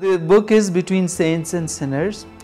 The book is between saints and sinners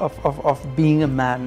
of being a man,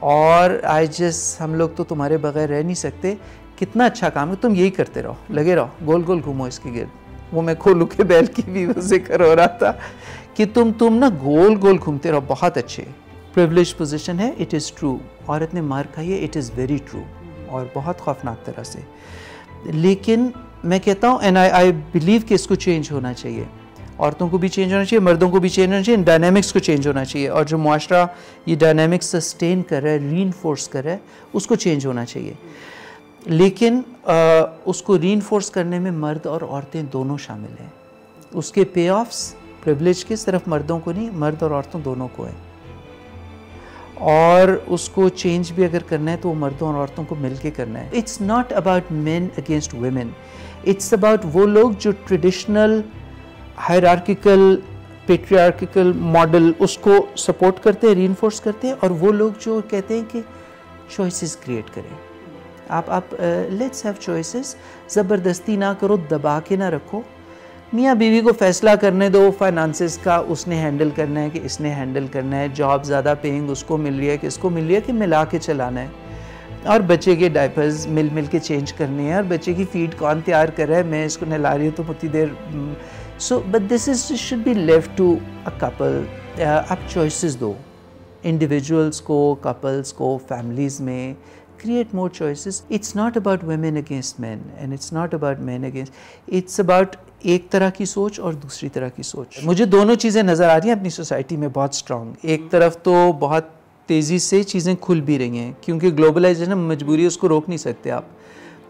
اور ہم لوگ تو تمہارے بغیر رہ نہیں سکتے, کتنا اچھا کام ہے, تم یہی کرتے رہو, لگے رہو, گول گول گھومو اس کے گرد. وہ میں کھولو کے بیل کی بھی ذکر ہو رہا تھا کہ تم نا گول گول گھومتے رہو, بہت اچھے. پریولیج پوزیشن ہے, اٹ از ٹرو, عورت نے مار کھائی ہے, اٹ از ویری ٹرو, اور بہت خوفناک طرح سے. لیکن میں کہتا ہوں اینڈ آئی بلیو کہ اس کو چینج ہونا چاہیے, عورتوں کو بھی چینج ہونا چاہیے, مردوں کو بھی چینج ہونا چاہیے, ڈائنامکس کو چینج ہونا چاہیے, اور جو معاشرہ یہ ڈائنامکس سسٹین کر رہا ہے, ری انفورس کر رہا ہے, اس کو چینج ہونا چاہیے. لیکن اس کو ری انفورس کرنے میں مرد اور عورتیں دونوں شامل ہیں. اس کے پے آفس پریولیج کے صرف مردوں کو نہیں, مرد اور عورتوں دونوں کو ہیں. اور اس کو چینج بھی اگر کرنا ہے تو وہ مردوں اور عورتوں کو مل کے کرنا ہے. It's not about men against women, it's about وہ لوگ جو ٹریڈیشنل ہائرارکیکل پیٹریارکیکل ماڈل اس کو سپورٹ کرتے ہیں, ری انفورس کرتے ہیں, اور وہ لوگ جو کہتے ہیں کہ چوائسز کریٹ کریں. آپ لیٹس ہیو چوائسز, زبردستی نہ کرو, دبا کے نہ رکھو. میاں بیوی کو فیصلہ کرنے دو, فائنانسز کا اس نے ہینڈل کرنا ہے کہ اس نے ہینڈل کرنا ہے, جاب زیادہ پیئنگ اس کو مل رہی ہے کہ اس کو مل رہی ہے, کہ ملا کے چلانا ہے. اور بچے کے ڈائپرز مل کے چینج کرنے ہیں, اور بچے کی فیڈ کون تیار کر رہا ہے, میں اس کو نہلا رہی ہوں تو اتنی دیر. So but this is should be left to a couple. آپ چوائسز دو انڈیویجولس کو, کپلس کو, فیملیز میں. Create more choices. It's not about women against men and it's not about men against. It's about ایک طرح کی سوچ اور دوسری طرح کی سوچ. مجھے دونوں چیزیں نظر آ رہی ہیں اپنی سوسائٹی میں بہت اسٹرانگ. ایک طرف تو بہت تیزی سے چیزیں کھل بھی رہی ہیں کیونکہ گلوبلائزیشن مجبوری, اس کو روک نہیں سکتے آپ.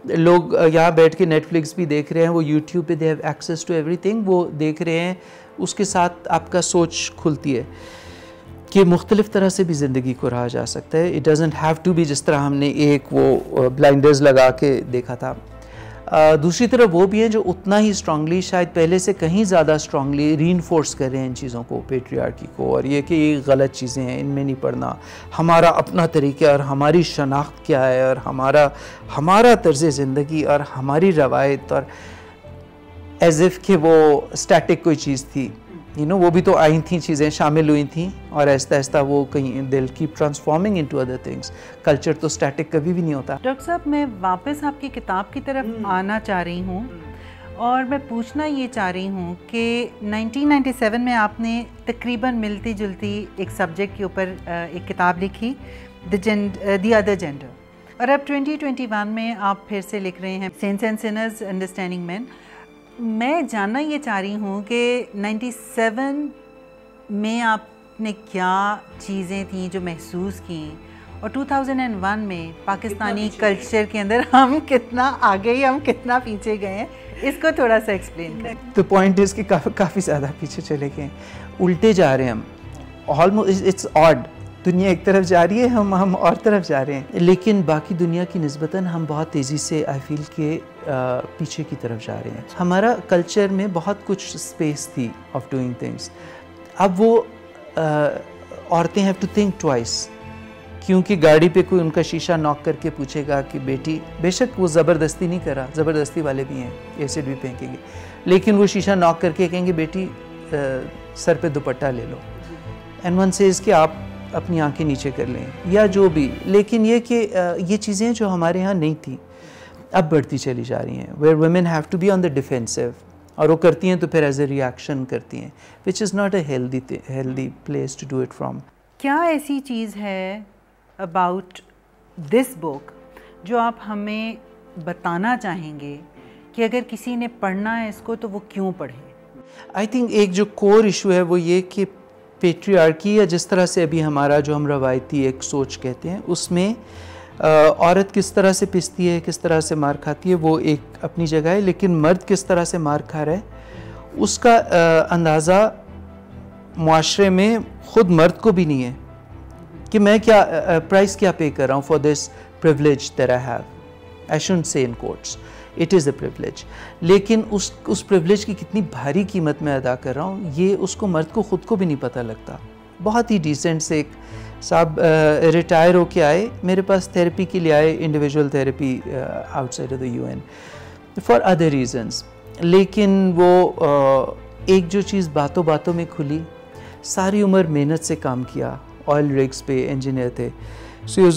لوگ یہاں بیٹھ کے نیٹ فلکس بھی دیکھ رہے ہیں, وہ یوٹیوب پہ they have access to everything, وہ دیکھ رہے ہیں, اس کے ساتھ آپ کا سوچ کھلتی ہے کہ مختلف طرح سے بھی زندگی کو رہا جا سکتا ہے. It doesn't have to be جس طرح ہم نے ایک وہ بلائنڈرز لگا کے دیکھا تھا. دوسری طرف وہ بھی ہیں جو اتنا ہی اسٹرانگلی, شاید پہلے سے کہیں زیادہ اسٹرانگلی ری انفورس کر رہے ہیں ان چیزوں کو, پیٹریارکی کو, اور یہ کہ یہ غلط چیزیں ہیں, ان میں نہیں پڑھنا, ہمارا اپنا طریقہ اور ہماری شناخت کیا ہے, اور ہمارا طرز زندگی اور ہماری روایت, اور ایز اف کہ وہ اسٹیٹک کوئی چیز تھی. وہ بھی تو آئی تھیں, چیزیں شامل ہوئی تھیں, اور آہستہ آہستہ وہ کہیں دل keep transforming into other things. Culture تو اسٹیٹک کبھی بھی نہیں ہوتا. ڈاکٹر صاحب, میں واپس آپ کی کتاب کی طرف آنا چاہ رہی ہوں, اور میں پوچھنا یہ چاہ رہی ہوں کہ 1997 میں آپ نے تقریباً ملتی جلتی ایک سبجیکٹ کے اوپر ایک کتاب لکھی, دی ادر جینڈر, اور اب 2021 میں آپ پھر سے لکھ رہے ہیں سینٹس اینڈ سنرز انڈرسٹینڈنگ مین. میں جاننا یہ چاہ رہی ہوں کہ 97 میں آپ نے کیا چیزیں تھیں جو محسوس کیں, اور 2001 میں پاکستانی کلچر کے اندر ہم کتنا آگے ہی ہم کتنا پیچھے گئے ہیں, اس کو تھوڑا سا ایکسپلین کریں. تو پوائنٹ اس کے کافی زیادہ پیچھے چلے گئے ہیں, الٹے جا رہے ہیں ہم. آلموسٹ اٹس آڈ, دنیا ایک طرف جا رہی ہے, ہم اور طرف جا رہے ہیں, لیکن باقی دنیا کی نسبتاً ہم بہت تیزی سے آئی فیل کے پیچھے کی طرف جا رہے ہیں. ہمارا کلچر میں بہت کچھ اسپیس تھی آف ڈوئنگ تھنگس. اب وہ عورتیں ہیو ٹو تھنک ٹوائس, کیونکہ گاڑی پہ کوئی ان کا شیشہ ناک کر کے پوچھے گا کہ بیٹی, بے شک وہ زبردستی نہیں کرا, زبردستی والے بھی ہیں, ایسڈ بھی پھینکیں گے, لیکن وہ شیشہ ناک کر کے کہیں گے بیٹی سر پہ دوپٹہ لے لو, اینڈ ون سیز کہ آپ اپنی آنکھیں نیچے کر لیں یا جو بھی. لیکن یہ کہ یہ چیزیں جو ہمارے ہاں نہیں تھیں اب بڑھتی چلی جا رہی ہیں, where women have to be on the defensive, اور وہ کرتی ہیں تو پھر ایز اے ریئیکشن کرتی ہیں, which is not a healthy place to do it from. کیا ایسی چیز ہے اباؤٹ دس بک جو آپ ہمیں بتانا چاہیں گے کہ اگر کسی نے پڑھنا ہے اس کو تو وہ کیوں پڑھے؟ آئی تھنک ایک جو کور ایشو ہے وہ یہ کہ پیٹریارکی, یا جس طرح سے ابھی ہمارا جو ہم روایتی ایک سوچ کہتے ہیں, اس میں عورت کس طرح سے پستی ہے, کس طرح سے مار کھاتی ہے, وہ ایک اپنی جگہ ہے, لیکن مرد کس طرح سے مار کھا رہا ہے اس کا اندازہ معاشرے میں خود مرد کو بھی نہیں ہے کہ میں کیا پرائس کیا پے کر رہا ہوں for this privilege that I have. I shouldn't say in quotes, it is a privilege, لیکن اس پریولیج کی کتنی بھاری قیمت میں ادا کر رہا ہوں یہ اس کو مرد کو خود کو بھی نہیں پتہ لگتا. بہت ہی ڈیسنٹ سے ایک صاحب ریٹائر ہو کے آئے میرے پاس تھیراپی کے لیے آئے, individual therapy out side of the UN for other reasons, لیکن وہ ایک جو چیز باتوں میں کھلی, ساری عمر محنت سے کام کیا, آئل رگز پہ انجینئر تھے, So he was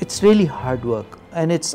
It's really hard work and it's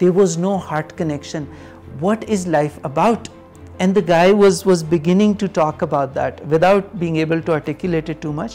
There was no heart connection. What is life about? And the guy was beginning to talk about that without being able to articulate it too much.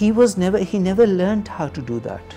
He never learned how to do that.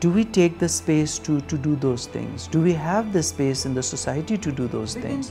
do we take the space to do those things? Do we have the space in the society to do those things?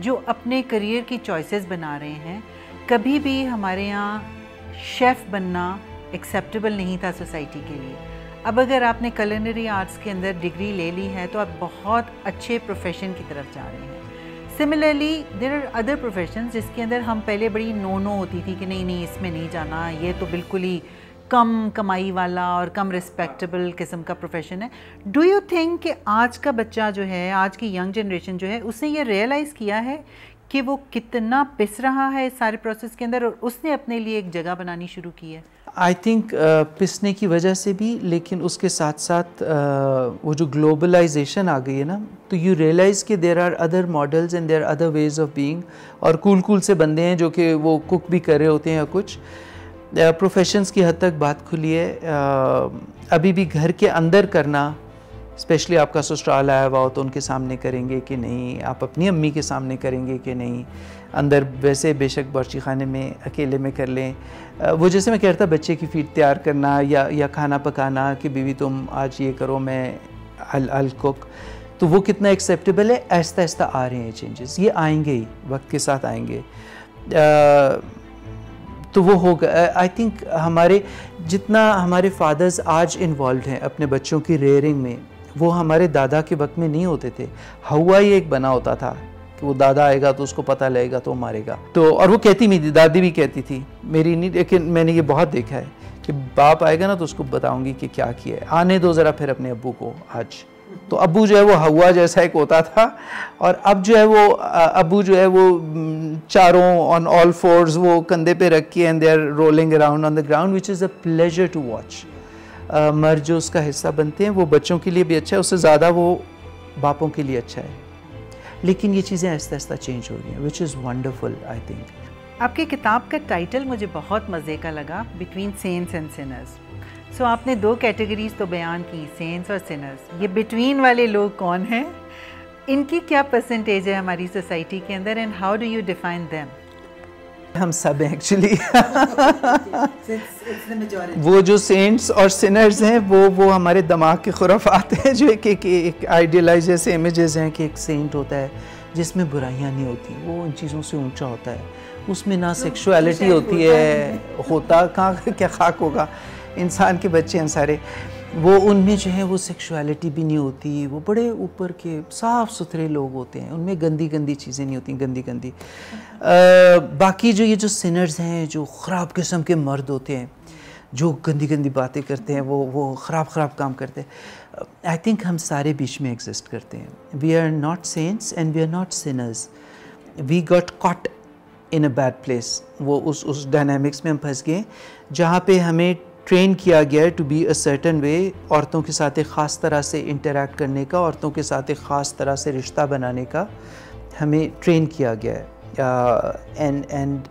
جو اپنے career کی choices بنا رہے ہیں. کبھی بھی ہمارے یہاں شیف بننا ایکسیپٹیبل نہیں تھا سوسائٹی کے لیے. اب اگر آپ نے کلینری آرٹس کے اندر ڈگری لے لی ہے تو آپ بہت اچھے پروفیشن کی طرف جا رہے ہیں. Similarly there are other professions جس کے اندر ہم پہلے بڑی نو ہوتی تھی کہ نہیں اس میں نہیں جانا, یہ تو بالکل ہی کم کمائی والا اور کم رسپیکٹیبل قسم کا پروفیشن ہے. ڈو یو تھنک کہ آج کا بچہ جو ہے, آج کی ینگ جنریشن جو ہے, اس نے یہ ریئلائز کیا ہے کہ وہ کتنا پس رہا ہے اس سارے پروسیس کے اندر اور اس نے اپنے لیے ایک جگہ بنانی شروع کی ہے؟ آئی تھنک پسنے کی وجہ سے بھی, لیکن اس کے ساتھ ساتھ وہ جو گلوبلائزیشن آ گئی ہے نا, تو یو ریئلائز کہ there are other models and there are other ways of being, اور کول سے بندے ہیں جو کہ وہ کک بھی کر رہے ہوتے ہیں یا کچھ. پروفیشنز کی حد تک بات کھلی ہے. ابھی بھی گھر کے اندر کرنا, اسپیشلی آپ کا سسرال آیا ہوا ہو تو ان کے سامنے کریں گے کہ نہیں, آپ اپنی امی کے سامنے کریں گے کہ نہیں, اندر ویسے بے شک باورچی خانے میں اکیلے میں کر لیں. وہ جیسے میں کہہ رہا تھا بچے کی فیڈ تیار کرنا یا کھانا پکانا کہ بیوی تم آج یہ کرو میں I'll cook, تو وہ کتنا ایکسیپٹیبل ہے. آہستہ آہستہ آ رہے ہیں چینجز, یہ آئیں گے ہی, وقت کے ساتھ آئیں گے. تو وہ ہوگا. آئی تھنک جتنا ہمارے فادرز آج انوالوڈ ہیں اپنے بچوں کی ریئرنگ میں, وہ ہمارے دادا کے وقت میں نہیں ہوتے تھے. ہوا ہی ایک بنا ہوتا تھا کہ وہ دادا آئے گا تو اس کو پتہ لگے گا تو وہ مارے گا. تو اور وہ کہتی بھی تھی, دادی بھی کہتی تھی, میری نہیں, لیکن میں نے یہ بہت دیکھا ہے کہ باپ آئے گا نا تو اس کو بتاؤں گی کہ کیا کیا ہے, آنے دو ذرا پھر اپنے ابو کو. آج تو ابو جو ہے وہ ہوا جیسا ایک ہوتا تھا, اور اب جو ہے وہ ابو جو ہے وہ چاروں آن آل فورز وہ کندھے پہ رکھ کے and they are rolling around on the ground which is a pleasure to watch. مرد جو اس کا حصہ بنتے ہیں وہ بچوں کے لیے بھی اچھا ہے, اس سے زیادہ وہ باپوں کے لیے اچھا ہے. لیکن یہ چیزیں آہستہ آہستہ چینج ہو رہی ہیں, which is wonderful. I think آپ کی کتاب کا ٹائٹل مجھے بہت مزے کا لگا, بٹوین سینٹس اینڈ سنرز. سو آپ نے 2 کیٹیگریز تو بیان کی, سینٹس اور سنرز. یہ بٹوین والے لوگ کون ہیں, ان کی کیا پرسنٹیج ہے ہماری سوسائٹی کے اندر, and how do you define them? ہم سب ہیں ایکچولی. وہ جو سینٹس اور سنرز ہیں وہ ہمارے دماغ کے خرافات ہیں, جو ایک آئیڈیلائز جیسے امیجز ہیں کہ ایک سینٹ ہوتا ہے جس میں برائیاں نہیں ہوتی, وہ ان چیزوں سے اونچا ہوتا ہے, اس میں نہ سیکشولیٹی ہوتی ہے, ہوتا کہاں کیا خاک ہوگا, انسان کے بچے ہیں سارے, وہ ان میں جو ہے وہ سیکشولیٹی بھی نہیں ہوتی, وہ بڑے اوپر کے صاف ستھرے لوگ ہوتے ہیں, ان میں گندی چیزیں نہیں ہوتی, گندی. باقی جو یہ جو سنرز ہیں, جو خراب قسم کے مرد ہوتے ہیں, جو گندی باتیں کرتے ہیں, وہ خراب کام کرتے ہیں. آئی تھنک ہم سارے بیچ میں ایگزسٹ کرتے ہیں. We are not saints and we are not sinners. We got caught in a bad place. وہ اس ڈائنامکس میں ہم پھنس گئے جہاں پہ ہمیں ٹرین کیا گیا ہے to be a certain way, عورتوں کے ساتھ ایک خاص طرح سے انٹریکٹ کرنے کا, عورتوں کے ساتھ ایک خاص طرح سے رشتہ بنانے کا ہمیں ٹرین کیا گیا ہے. اینڈ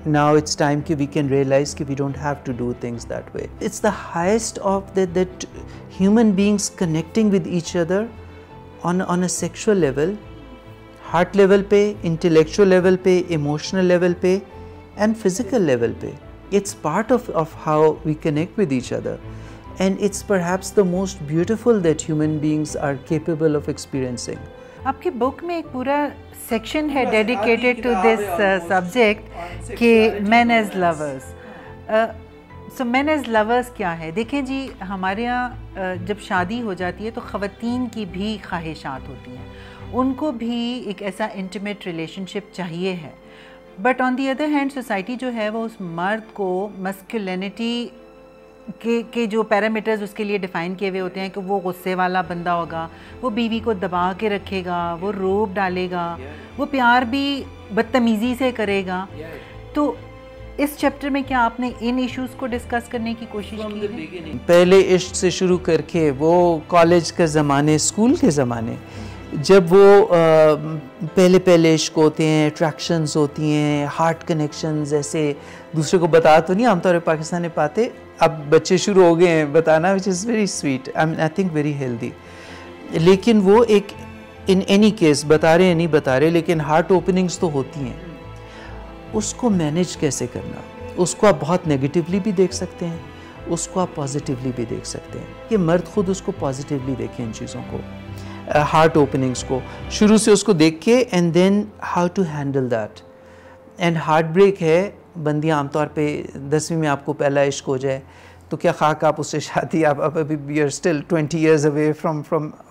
now it's time کہ we can realize کہ we don't have to do things that way. It's the highest of that human beings connecting with each other on a sexual level, heart level پہ, intellectual level پہ, emotional level پہ and physical level پہ. It's part of how we connect with each other, and it's perhaps the most beautiful that human beings are capable of experiencing. آپ کی بک میں ایک پورا section ہے ڈیڈیکیٹڈ ٹو دس سبجیکٹ کہ مین as lovers. سو مین as lovers کیا ہے؟ دیکھیں جی, ہمارے یہاں جب شادی ہو جاتی ہے تو خواتین کی بھی خواہشات ہوتی ہیں, ان کو بھی ایک ایسا انٹیمیٹ ریلیشن شپ چاہیے ہے. But on the other hand society جو ہے وہ اس مرد کو مسکولینٹی کے جو پیرامیٹرز اس کے لیے ڈیفائن کیے ہوئے ہوتے ہیں کہ وہ غصے والا بندہ ہوگا, وہ بیوی کو دبا کے رکھے گا, وہ روب ڈالے گا, وہ پیار بھی بدتمیزی سے کرے گا. تو اس چیپٹر میں کیا آپ نے ان ایشوز کو ڈسکس کرنے کی کوشش کی ہے؟ پہلے عشق سے شروع کر کے وہ کالج کے زمانے, اسکول کے زمانے, جب وہ پہلے عشق ہوتے ہیں, اٹریکشنز ہوتی ہیں, ہارٹ کنیکشنز, ایسے دوسرے کو بتا تو نہیں عام طور پہ پاکستان میں پاتے, اب بچے شروع ہو گئے ہیں بتانا, which is very sweet, I think very healthy. لیکن وہ ایک ان اینی کیس بتا رہے ہیں نہیں بتا رہے, لیکن ہارٹ اوپننگز تو ہوتی ہیں. اس کو مینیج کیسے کرنا, اس کو آپ بہت نیگیٹیولی بھی دیکھ سکتے ہیں, اس کو آپ پازیٹیولی بھی دیکھ سکتے ہیں. کہ مرد خود اس کو پازیٹیولی دیکھیں ان چیزوں کو. ہارٹ اوپننگس کو شروع سے اس کو دیکھ کے and then how to handle that. And heartbreak ہے, بندیاں عام طور پہ 10ویں میں آپ کو پہلا عشق ہو جائے تو کیا خاک آپ اس سے شادی, آپ ابھی you are still 20 years away from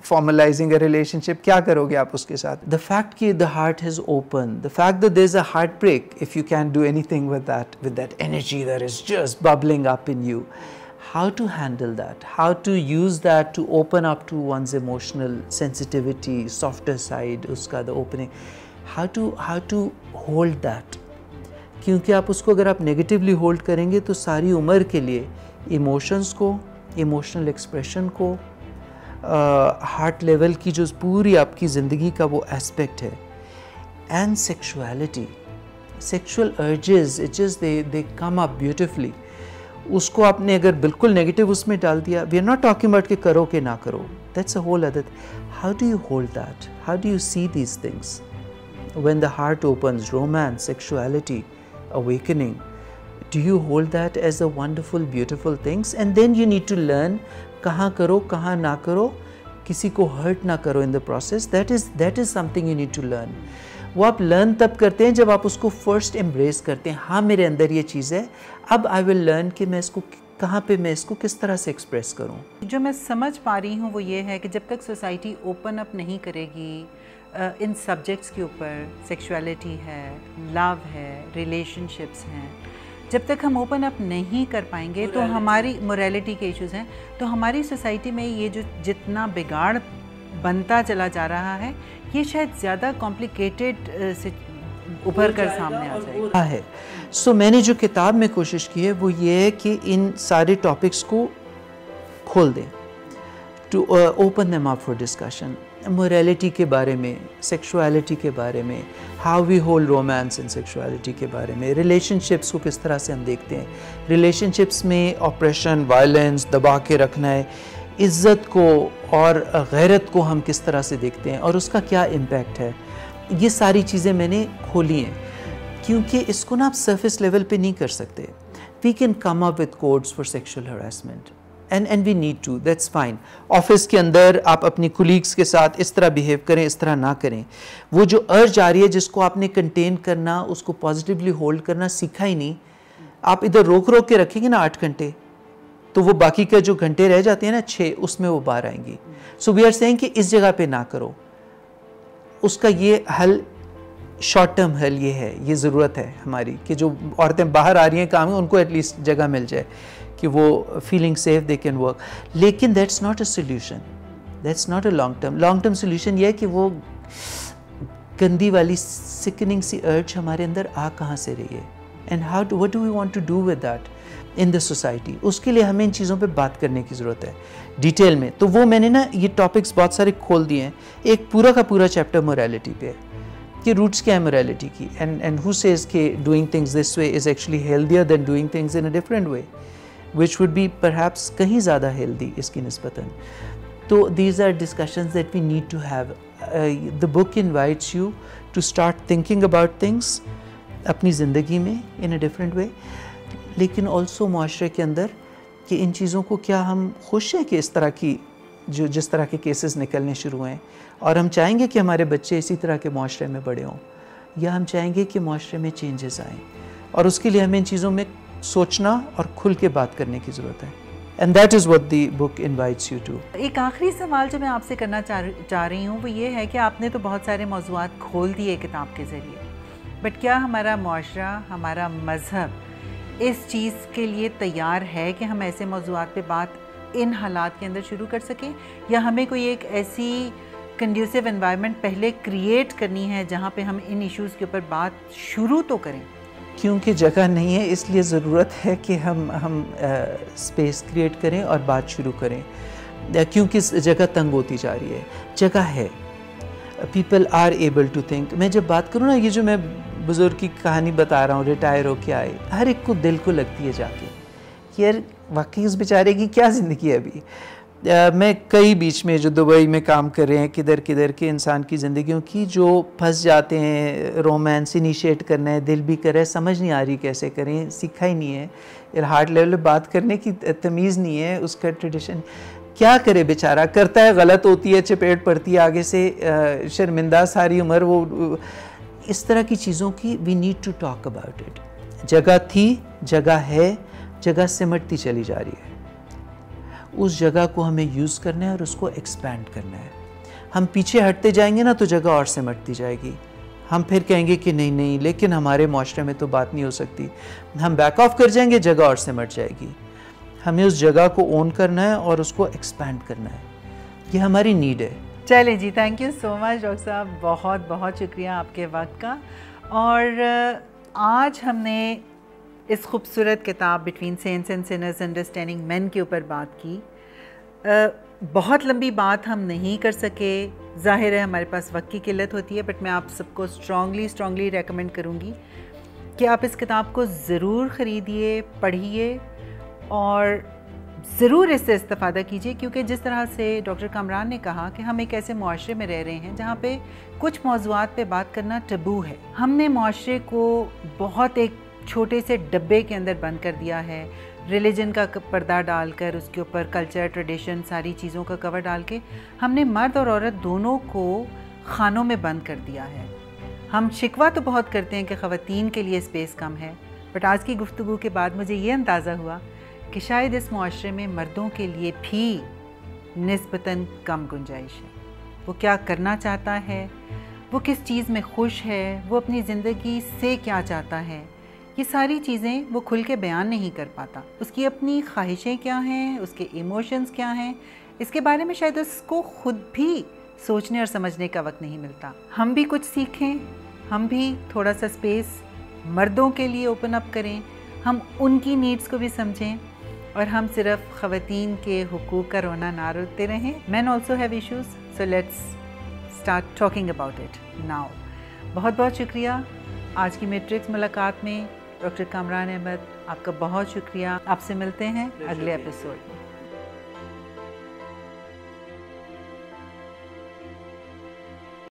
formalizing a relationship, کیا کرو گے آپ اس کے ساتھ. The fact کہ the heart has opened, the fact that there's a heartbreak, if you can't do anything with that energy that is just bubbling up in you, how to handle that, how to use that to open up to one's emotional sensitivity, softer side, uska the opening, how to hold that. کیونکہ آپ اس کو اگر آپ negatively hold کریں گے تو ساری عمر کے لیے ایموشنز کو, ایموشنل ایکسپریشن کو, ہارٹ لیول کی جو پوری آپ کی زندگی کا وہ اسپیکٹ ہے, and sexuality, sexual urges, it just they come up beautifully. اس کو آپ نے اگر بالکل نیگیٹو اس میں ڈال دیا, we are not talking about کہ کرو کہ نہ کرو, that's a whole other. How do you hold that, how do you see these things when the heart opens, romance, sexuality, awakening, do you hold that as a wonderful, beautiful things? And then you need to learn kahan karo, kahan na karo, kisi ko hurt na karo in the process. That is something you need to learn. وہ آپ learn تب کرتے ہیں جب آپ اس کو first embrace کرتے ہیں, ہاں میرے اندر یہ چیز ہے, اب آئی ول لرن کہ میں اس کو کہاں پہ میں اس کو کس طرح سے ایکسپریس کروں. جو میں سمجھ پا رہی ہوں وہ یہ ہے کہ جب تک سوسائٹی اوپن اپ نہیں کرے گی ان سبجیکٹس کے اوپر, سیکشولیٹی ہے, لو ہے, ریلیشن شپس ہیں, جب تک ہم اوپن اپ نہیں کر پائیں گے تو ہماری موریلٹی کے ایشوز ہیں, تو ہماری سوسائٹی میں یہ جو جتنا بگاڑ بنتا چلا جا رہا ہے یہ شاید زیادہ کمپلیکیٹڈ سے ابھر کر سامنے آ جائے گا. ہے سو میں نے جو کتاب میں کوشش کی ہے وہ یہ ہے کہ ان سارے ٹاپکس کو کھول دیں, to open them up for discussion. Morality کے بارے میں, سیکشولیٹی کے بارے میں, how we hold romance in sexuality کے بارے میں, ریلیشن شپس کو کس طرح سے ہم دیکھتے ہیں, ریلیشن شپس میں آپریشن, وائلنس, دبا کے رکھنا ہے, عزت کو اور غیرت کو ہم کس طرح سے دیکھتے ہیں اور اس کا کیا امپیکٹ ہے. یہ ساری چیزیں میں نے کھولی ہیں کیونکہ اس کو نا آپ سرفیس لیول پہ نہیں کر سکتے. We can come up with codes for sexual harassment and we need to, that's fine. Office کے اندر آپ اپنی کولیگس کے ساتھ اس طرح بیہیو کریں, اس طرح نہ کریں. وہ جو ارج آ رہی ہے جس کو آپ نے کنٹین کرنا, اس کو پازیٹیولی ہولڈ کرنا سیکھا ہی نہیں. آپ ادھر روک کے رکھیں گے نا 8 گھنٹے, تو وہ باقی کا جو گھنٹے رہ جاتے ہیں نا 6, اس میں وہ باہر آئیں گی. سو وی آر سیئنگ کہ اس جگہ پہ نہ کرو. اس کا یہ حل, شارٹ ٹرم حل یہ ہے, یہ ضرورت ہے ہماری کہ جو عورتیں باہر آ رہی ہیں کام میں ان کو ایٹ لیسٹ جگہ مل جائے کہ وہ feeling safe they can work. لیکن that's not a solution, that's not a long term. Long term solution یہ ہے کہ وہ گندی والی سکننگ سی ارج ہمارے اندر آ کہاں سے رہی ہے, and what do we want to do with that in the society. اس کے لیے ہمیں ان چیزوں پہ بات کرنے کی ضرورت ہے ڈیٹیل میں. تو وہ میں نے نا یہ ٹاپکس بہت سارے کھول دیے ہیں. ایک پورا کا پورا چیپٹر موریلٹی پہ ہے کہ روٹس کیا ہے موریلٹی کی, اینڈ ہو سیز کہ doing things this way is actually healthier than doing things in a different way, which would be perhaps کہیں زیادہ healthy اس کی نسبتاً. تو these are discussions that we need to have. The book invites you to start thinking about things اپنی زندگی میں in a different way, لیکن also معاشرے کے اندر کہ ان چیزوں کو کیا ہم خوش ہیں کہ اس طرح کی جس طرح کے کیسز نکلنے شروع ہیں, اور ہم چاہیں گے کہ ہمارے بچے اسی طرح کے معاشرے میں بڑے ہوں, یا ہم چاہیں گے کہ معاشرے میں چینجز آئیں, اور اس کے لیے ہمیں ان چیزوں میں سوچنا اور کھل کے بات کرنے کی ضرورت ہے. And that is what the book invites you to. ایک آخری سوال جو میں آپ سے کرنا چاہ رہی ہوں وہ یہ ہے کہ آپ نے تو بہت سارے موضوعات کھول دیے کتاب کے ذریعے, بٹ کیا ہمارا معاشرہ, ہمارا مذہب اس چیز کے لیے تیار ہے کہ ہم ایسے موضوعات پہ بات ان حالات کے اندر شروع کر سکیں, یا ہمیں کوئی ایک ایسی کنڈیوسیو انوائرمنٹ پہلے کریٹ کرنی ہے جہاں پہ ہم ان ایشوز کے اوپر بات شروع تو کریں؟ کیونکہ جگہ نہیں ہے اس لیے ضرورت ہے کہ ہم اسپیس کریٹ کریں اور بات شروع کریں, کیونکہ جگہ تنگ ہوتی جا رہی ہے. جگہ ہے, people are able to think. میں جب بات کروں نا, یہ جو میں بزرگ کی کہانی بتا رہا ہوں, ریٹائر ہو کے آئے, ہر ایک کو دل کو لگتی ہے جا کے کہ یار واقعی اس بیچارے کی کیا زندگی ہے ابھی. میں کئی بیچ میں جو دبئی میں کام کر رہے ہیں کدھر کے انسان کی زندگیوں کی جو پھنس جاتے ہیں, رومانس انیشیٹ کرنا ہے, دل بھی کر رہا ہے, سمجھ نہیں آ رہی کیسے کریں, سیکھا ہی نہیں ہے, ہارٹ لیول پہ بات کرنے کی تمیز نہیں ہے, اس کا ٹریڈیشن. کیا کرے بیچارہ, کرتا ہے, غلط ہوتی ہے, چپیٹ پڑتی ہے آگے سے, شرمندہ ساری عمر. وہ اس طرح کی چیزوں کی we need to talk about it. جگہ تھی, جگہ ہے, جگہ سمٹتی چلی جا رہی ہے. اس جگہ کو ہمیں یوز کرنا ہے اور اس کو ایکسپینڈ کرنا ہے. ہم پیچھے ہٹتے جائیں گے نا تو جگہ اور سمٹتی جائے گی. ہم پھر کہیں گے کہ نہیں نہیں, لیکن ہمارے معاشرے میں تو بات نہیں ہو سکتی. ہم بیک آف کر جائیں گے, جگہ اور سمٹ جائے گی. ہمیں اس جگہ کو اون کرنا ہے اور اس کو ایکسپینڈ کرنا ہے. یہ ہماری نیڈ ہے. چلیں جی, thank you so much doctor صاحب, بہت بہت شکریہ آپ کے وقت کا. اور آج ہم نے اس خوبصورت کتاب between saints and sinners understanding men کے اوپر بات کی. بہت لمبی بات ہم نہیں کر سکے, ظاہر ہے ہمارے پاس وقت کی قلت ہوتی ہے, بٹ میں آپ سب کو اسٹرانگلی ریکمینڈ کروں گی کہ آپ اس کتاب کو ضرور خریدیے, پڑھیے اور ضرور اس سے استفادہ کیجیے. کیونکہ جس طرح سے ڈاکٹر کامران نے کہا کہ ہم ایک ایسے معاشرے میں رہ رہے ہیں جہاں پہ کچھ موضوعات پہ بات کرنا ٹبو ہے. ہم نے معاشرے کو بہت ایک چھوٹے سے ڈبے کے اندر بند کر دیا ہے, ریلیجن کا پردہ ڈال کر اس کے اوپر کلچر, ٹریڈیشن, ساری چیزوں کا کور ڈال کے ہم نے مرد اور عورت دونوں کو خانوں میں بند کر دیا ہے. ہم شکوہ تو بہت کرتے ہیں کہ خواتین کے لیے اسپیس کم ہے, بٹ آج کی گفتگو کے بعد مجھے یہ اندازہ ہوا کہ شاید اس معاشرے میں مردوں کے لیے بھی نسبتاً کم گنجائش ہے. وہ کیا کرنا چاہتا ہے, وہ کس چیز میں خوش ہے, وہ اپنی زندگی سے کیا چاہتا ہے, یہ ساری چیزیں وہ کھل کے بیان نہیں کر پاتا. اس کی اپنی خواہشیں کیا ہیں, اس کے ایموشنز کیا ہیں, اس کے بارے میں شاید اس کو خود بھی سوچنے اور سمجھنے کا وقت نہیں ملتا. ہم بھی کچھ سیکھیں, ہم بھی تھوڑا سا اسپیس مردوں کے لیے اوپن اپ کریں, ہم ان کی نیڈز کو بھی سمجھیں, اور ہم صرف خواتین کے حقوق کا رونا نہ روتے رہیں. Men also have issues, so let's start talking about it now. بہت بہت شکریہ. آج کی میٹرکس ملاقات میں ڈاکٹر کامران احمد, آپ کا بہت شکریہ. آپ سے ملتے ہیں اگلے ایپیسوڈ.